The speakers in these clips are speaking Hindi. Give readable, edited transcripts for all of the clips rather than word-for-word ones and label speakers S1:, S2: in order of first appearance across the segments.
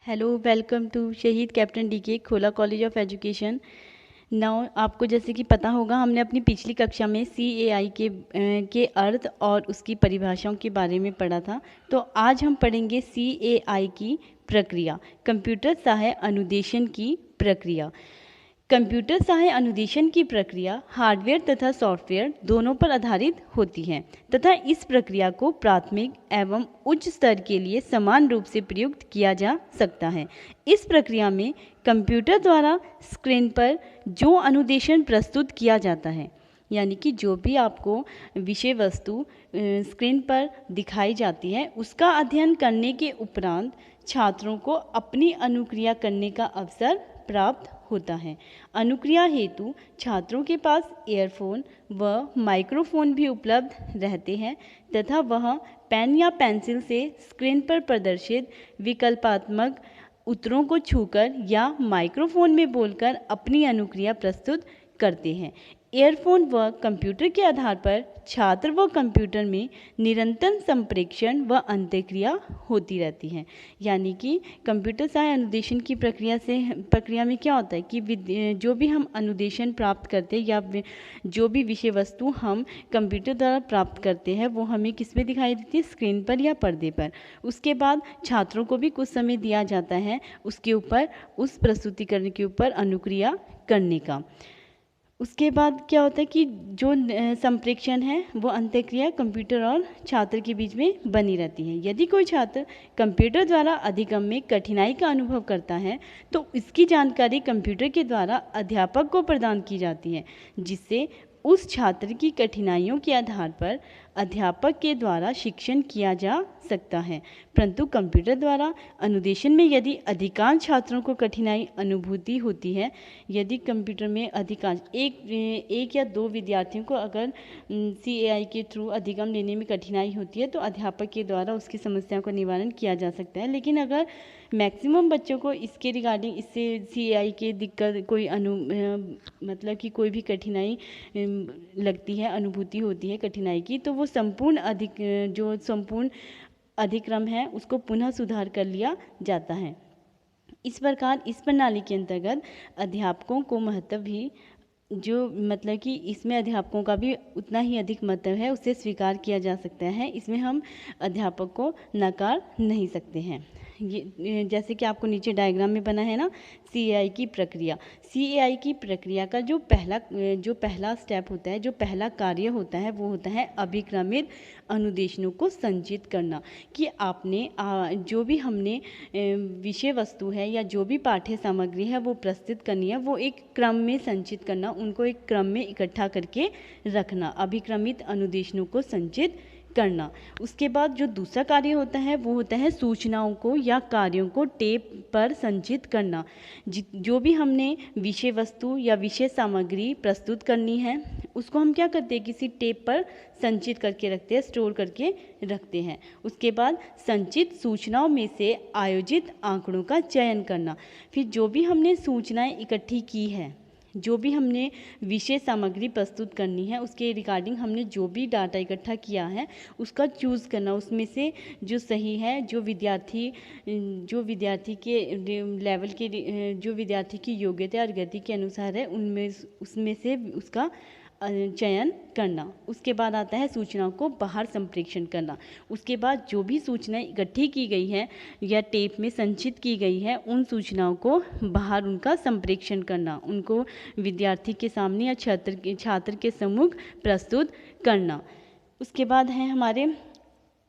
S1: हेलो, वेलकम टू शहीद कैप्टन डीके खोला कॉलेज ऑफ एजुकेशन। नाउ आपको जैसे कि पता होगा, हमने अपनी पिछली कक्षा में CAI के अर्थ और उसकी परिभाषाओं के बारे में पढ़ा था। तो आज हम पढ़ेंगे CAI की प्रक्रिया, कंप्यूटर सहाय अनुदेशन की प्रक्रिया। कंप्यूटर सहाय अनुदेशन की प्रक्रिया हार्डवेयर तथा सॉफ्टवेयर दोनों पर आधारित होती है तथा इस प्रक्रिया को प्राथमिक एवं उच्च स्तर के लिए समान रूप से प्रयुक्त किया जा सकता है। इस प्रक्रिया में कंप्यूटर द्वारा स्क्रीन पर जो अनुदेशन प्रस्तुत किया जाता है, यानी कि जो भी आपको विषय वस्तु स्क्रीन पर दिखाई जाती है, उसका अध्ययन करने के उपरांत छात्रों को अपनी अनुक्रिया करने का अवसर प्राप्त होता है। अनुक्रिया हेतु छात्रों के पास ईयरफोन व माइक्रोफोन भी उपलब्ध रहते हैं तथा वह पेन या पेंसिल से स्क्रीन पर प्रदर्शित विकल्पात्मक उत्तरों को छूकर या माइक्रोफोन में बोलकर अपनी अनुक्रिया प्रस्तुत करते हैं। ईयरफोन व कंप्यूटर के आधार पर छात्र व कंप्यूटर में निरंतर संप्रेषण व अंतःक्रिया होती रहती है। यानी कि कंप्यूटर सहाय अनुदेशन की प्रक्रिया में क्या होता है कि जो भी हम अनुदेशन प्राप्त करते हैं या जो भी विषय वस्तु हम कंप्यूटर द्वारा प्राप्त करते हैं, वो हमें किस में दिखाई देती है, स्क्रीन पर या पर्दे पर। उसके बाद छात्रों को भी कुछ समय दिया जाता है उसके ऊपर, उस प्रस्तुतिकरण के ऊपर अनुक्रिया करने का। उसके बाद क्या होता है कि जो संप्रेषण है वो अंतःक्रिया कंप्यूटर और छात्र के बीच में बनी रहती है। यदि कोई छात्र कंप्यूटर द्वारा अधिगम में कठिनाई का अनुभव करता है तो इसकी जानकारी कंप्यूटर के द्वारा अध्यापक को प्रदान की जाती है, जिससे उस छात्र की कठिनाइयों के आधार पर अध्यापक के द्वारा शिक्षण किया जा सकता है। परंतु कंप्यूटर द्वारा अनुदेशन में यदि अधिकांश छात्रों को कठिनाई अनुभूति होती है, यदि कंप्यूटर में अधिकांश एक या दो विद्यार्थियों को अगर CAI के थ्रू अधिगम लेने में कठिनाई होती है तो अध्यापक के द्वारा उसकी समस्या का निवारण किया जा सकता है। लेकिन अगर मैक्सिमम बच्चों को इसके रिगार्डिंग, इससे CAI के दिक्कत कोई मतलब कि कोई भी कठिनाई लगती है, अनुभूति होती है कठिनाई की, तो वो संपूर्ण अधिक्रम है उसको पुनः सुधार कर लिया जाता है। इस प्रकार इस प्रणाली के अंतर्गत अध्यापकों को महत्व भी, जो मतलब कि इसमें अध्यापकों का भी उतना ही अधिक महत्व है, उसे स्वीकार किया जा सकता है। इसमें हम अध्यापक को नकार नहीं सकते हैं। ये जैसे कि आपको नीचे डायग्राम में बना है ना, CAI की प्रक्रिया। CAI की प्रक्रिया का जो पहला स्टेप होता है, जो पहला कार्य होता है, वो होता है अभिक्रमित अनुदेशनों को संचित करना। कि आपने जो भी हमने विषय वस्तु है या जो भी पाठ्य सामग्री है वो प्रस्तुत करनी है, वो एक क्रम में संचित करना, उनको एक क्रम में इकट्ठा करके रखना, अभिक्रमित अनुदेशनों को संचित करना। उसके बाद जो दूसरा कार्य होता है वो होता है सूचनाओं को या कार्यों को टेप पर संचित करना। जो भी हमने विषय वस्तु या विषय सामग्री प्रस्तुत करनी है, उसको हम क्या करते हैं, किसी टेप पर संचित करके रखते हैं, स्टोर करके रखते हैं। उसके बाद संचित सूचनाओं में से आयोजित आंकड़ों का चयन करना। फिर जो भी हमने सूचनाएं इकट्ठी की है, जो भी हमने विषय सामग्री प्रस्तुत करनी है, उसके रिगार्डिंग हमने जो भी डाटा इकट्ठा किया है उसका चूज़ करना, उसमें से जो सही है, जो विद्यार्थी के लेवल के, जो विद्यार्थी की योग्यता और गति के अनुसार है, उसमें से उसका चयन करना। उसके बाद आता है सूचनाओं को बाहर संप्रेषण करना। उसके बाद जो भी सूचनाएं इकट्ठी की गई है या टेप में संचित की गई है, उन सूचनाओं को बाहर उनका संप्रेषण करना, उनको विद्यार्थी के सामने या छात्र के सम्मुख प्रस्तुत करना। उसके बाद है हमारे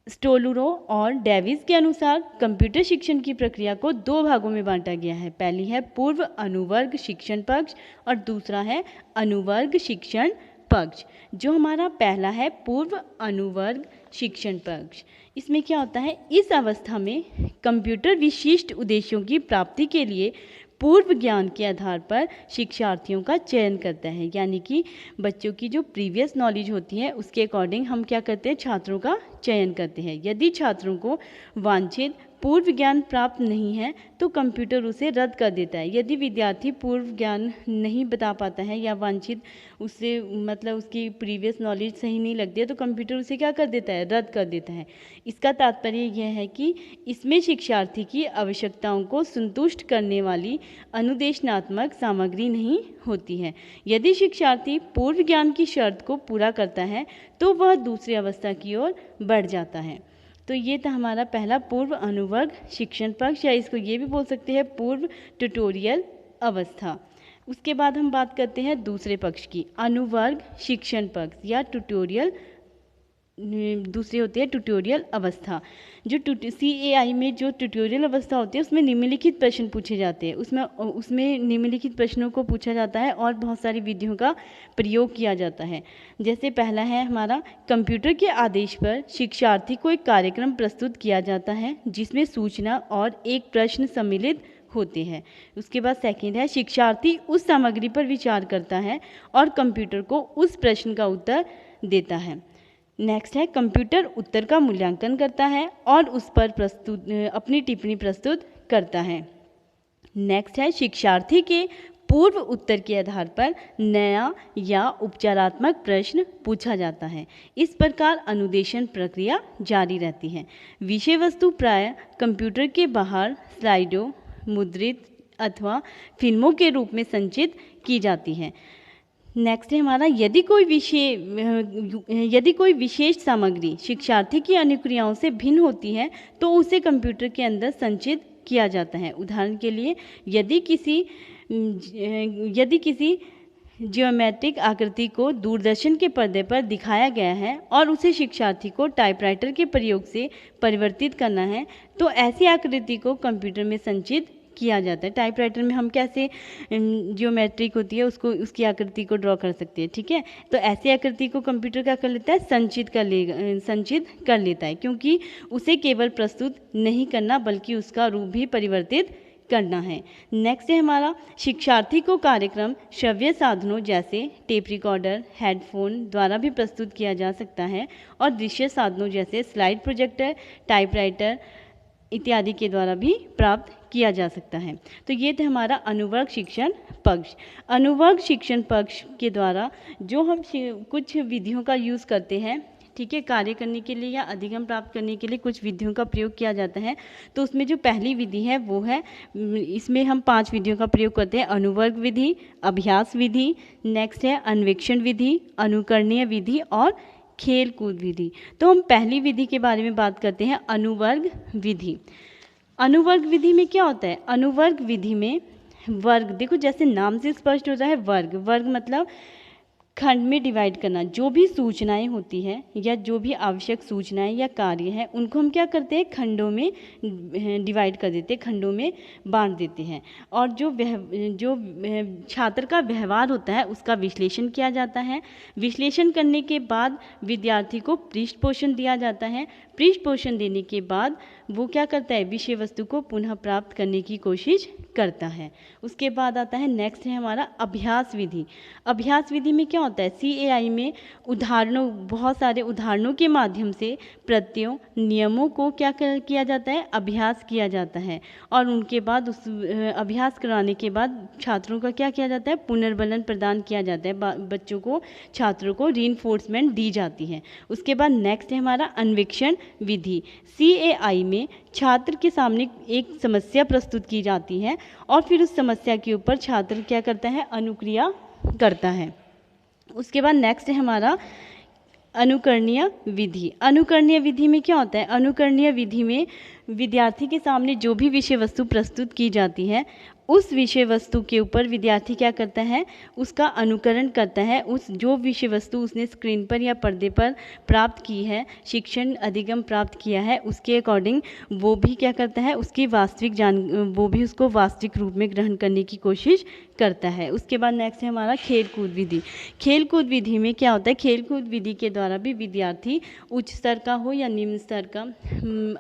S1: स्टोलुरो और डेविस के अनुसार कंप्यूटर शिक्षण की प्रक्रिया को दो भागों में बांटा गया है। पहली है पूर्व अनुवर्ग शिक्षण पक्ष और दूसरा है अनुवर्ग शिक्षण पक्ष। जो हमारा पहला है पूर्व अनुवर्ग शिक्षण पक्ष, इसमें क्या होता है, इस अवस्था में कंप्यूटर विशिष्ट उद्देश्यों की प्राप्ति के लिए पूर्व ज्ञान के आधार पर शिक्षार्थियों का चयन करता है। यानी कि बच्चों की जो प्रीवियस नॉलेज होती है उसके अकॉर्डिंग हम क्या करते हैं, छात्रों का चयन करते हैं। यदि छात्रों को वांछित पूर्व ज्ञान प्राप्त नहीं है तो कंप्यूटर उसे रद्द कर देता है। यदि विद्यार्थी पूर्व ज्ञान नहीं बता पाता है या वांछित उससे मतलब उसकी प्रीवियस नॉलेज सही नहीं लगती है तो कंप्यूटर उसे क्या कर देता है, रद्द कर देता है। इसका तात्पर्य यह है कि इसमें शिक्षार्थी की आवश्यकताओं को संतुष्ट करने वाली अनुदेशनात्मक सामग्री नहीं होती है। यदि शिक्षार्थी पूर्व ज्ञान की शर्त को पूरा करता है तो वह दूसरी अवस्था की ओर बढ़ जाता है। तो ये था हमारा पहला पूर्व अनुवर्ग शिक्षण पक्ष, या इसको ये भी बोल सकते हैं पूर्व ट्यूटोरियल अवस्था। उसके बाद हम बात करते हैं दूसरे पक्ष की, अनुवर्ग शिक्षण पक्ष या ट्यूटोरियल, दूसरी होती है ट्यूटोरियल अवस्था। जो CAI में जो ट्यूटोरियल अवस्था होती है उसमें निम्नलिखित प्रश्न पूछे जाते हैं। उसमें निम्नलिखित प्रश्नों को पूछा जाता है और बहुत सारी विधियों का प्रयोग किया जाता है। जैसे पहला है हमारा, कंप्यूटर के आदेश पर शिक्षार्थी को एक कार्यक्रम प्रस्तुत किया जाता है जिसमें सूचना और एक प्रश्न सम्मिलित होते हैं। उसके बाद सेकंड है, शिक्षार्थी उस सामग्री पर विचार करता है और कंप्यूटर को उस प्रश्न का उत्तर देता है। नेक्स्ट है, कंप्यूटर उत्तर का मूल्यांकन करता है और उस पर अपनी टिप्पणी प्रस्तुत करता है। नेक्स्ट है, शिक्षार्थी के पूर्व उत्तर के आधार पर नया या उपचारात्मक प्रश्न पूछा जाता है। इस प्रकार अनुदेशन प्रक्रिया जारी रहती है। विषय वस्तु प्राय कंप्यूटर के बाहर स्लाइडों, मुद्रित अथवा फिल्मों के रूप में संचित की जाती है। नेक्स्ट है हमारा, यदि कोई विशेष सामग्री शिक्षार्थी की अनुक्रियाओं से भिन्न होती है तो उसे कंप्यूटर के अंदर संचित किया जाता है। उदाहरण के लिए, यदि किसी ज्योमेट्रिक आकृति को दूरदर्शन के पर्दे पर दिखाया गया है और उसे शिक्षार्थी को टाइपराइटर के प्रयोग से परिवर्तित करना है तो ऐसी आकृति को कंप्यूटर में संचित किया जाता है। टाइपराइटर में हम कैसे ज्योमेट्रिक होती है उसकी आकृति को ड्रॉ कर सकते हैं, ठीक है। तो ऐसी आकृति को कंप्यूटर क्या कर लेता है, संचित कर लेता है, क्योंकि उसे केवल प्रस्तुत नहीं करना बल्कि उसका रूप भी परिवर्तित करना है। नेक्स्ट है हमारा, शिक्षार्थी को कार्यक्रम श्रव्य साधनों जैसे टेप रिकॉर्डर, हेडफोन द्वारा भी प्रस्तुत किया जा सकता है और दृश्य साधनों जैसे स्लाइड प्रोजेक्टर, टाइपराइटर इत्यादि के द्वारा भी प्राप्त किया जा सकता है। तो ये थे हमारा अनुवर्ग शिक्षण पक्ष। अनुवर्ग शिक्षण पक्ष के द्वारा जो हम कुछ विधियों का यूज़ करते हैं, ठीक है, कार्य करने के लिए या अधिगम प्राप्त करने के लिए कुछ विधियों का प्रयोग किया जाता है। तो उसमें जो पहली विधि है वो है, इसमें हम 5 विधियों का प्रयोग करते हैं। अनुवर्ग विधि, अभ्यास विधि, नेक्स्ट है अन्वेक्षण विधि, अनुकरणीय विधि और खेल कूद विधि। तो हम पहली विधि के बारे में बात करते हैं, अनुवर्ग विधि। अनुवर्ग विधि में क्या होता है, अनुवर्ग विधि में वर्ग, देखो जैसे नाम से स्पष्ट होता है, वर्ग मतलब खंड में डिवाइड करना। जो भी सूचनाएं होती हैं या जो भी आवश्यक सूचनाएं या कार्य हैं उनको हम क्या करते हैं, खंडों में डिवाइड कर देते हैं, खंडों में बांट देते हैं। और जो छात्र का व्यवहार होता है उसका विश्लेषण किया जाता है। विश्लेषण करने के बाद विद्यार्थी को पृष्ठ पोषण दिया जाता है। पृष्ठ पोषण देने के बाद वो क्या करता है, विषय वस्तु को पुनः प्राप्त करने की कोशिश करता है। उसके बाद आता है, नेक्स्ट है हमारा अभ्यास विधि। अभ्यास विधि में क्या होता है, CAI में बहुत सारे उदाहरणों के माध्यम से प्रत्ययों, नियमों को क्या किया जाता है, अभ्यास किया जाता है। और उनके बाद उस अभ्यास कराने के बाद छात्रों का क्या किया जाता है, पुनर्बलन प्रदान किया जाता है। छात्रों को रीइंफोर्समेंट दी जाती है। उसके बाद नेक्स्ट है हमारा अन्वेक्षण विधि। CAI में छात्र के सामने एक समस्या प्रस्तुत की जाती है और फिर उस समस्या के ऊपर छात्र क्या करता है, अनुक्रिया करता है। उसके बाद नेक्स्ट है हमारा अनुकरणीय विधि। अनुकरणीय विधि में क्या होता है, अनुकरणीय विधि में विद्यार्थी के सामने जो भी विषय वस्तु प्रस्तुत की जाती है उस विषय वस्तु के ऊपर विद्यार्थी क्या करता है, उसका अनुकरण करता है। उस जो विषय वस्तु उसने स्क्रीन पर या पर्दे पर प्राप्त की है, शिक्षण अधिगम प्राप्त किया है, उसके अकॉर्डिंग वो भी क्या करता है, वो भी उसको वास्तविक रूप में ग्रहण करने की कोशिश करता है। उसके बाद नेक्स्ट है हमारा खेल कूद विधि। खेल कूद विधि में क्या होता है, खेल कूद विधि के द्वारा भी विद्यार्थी उच्च स्तर का हो या निम्न स्तर का,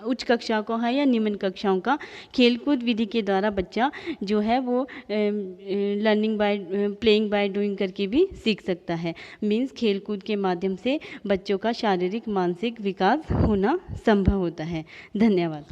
S1: उच्च कक्षा को है या निम्न कक्षाओं का, खेल कूद विधि के द्वारा बच्चा जो है वो प्लेइंग बाय डूइंग करके भी सीख सकता है। मीन्स खेल कूद के माध्यम से बच्चों का शारीरिक मानसिक विकास होना संभव होता है। धन्यवाद।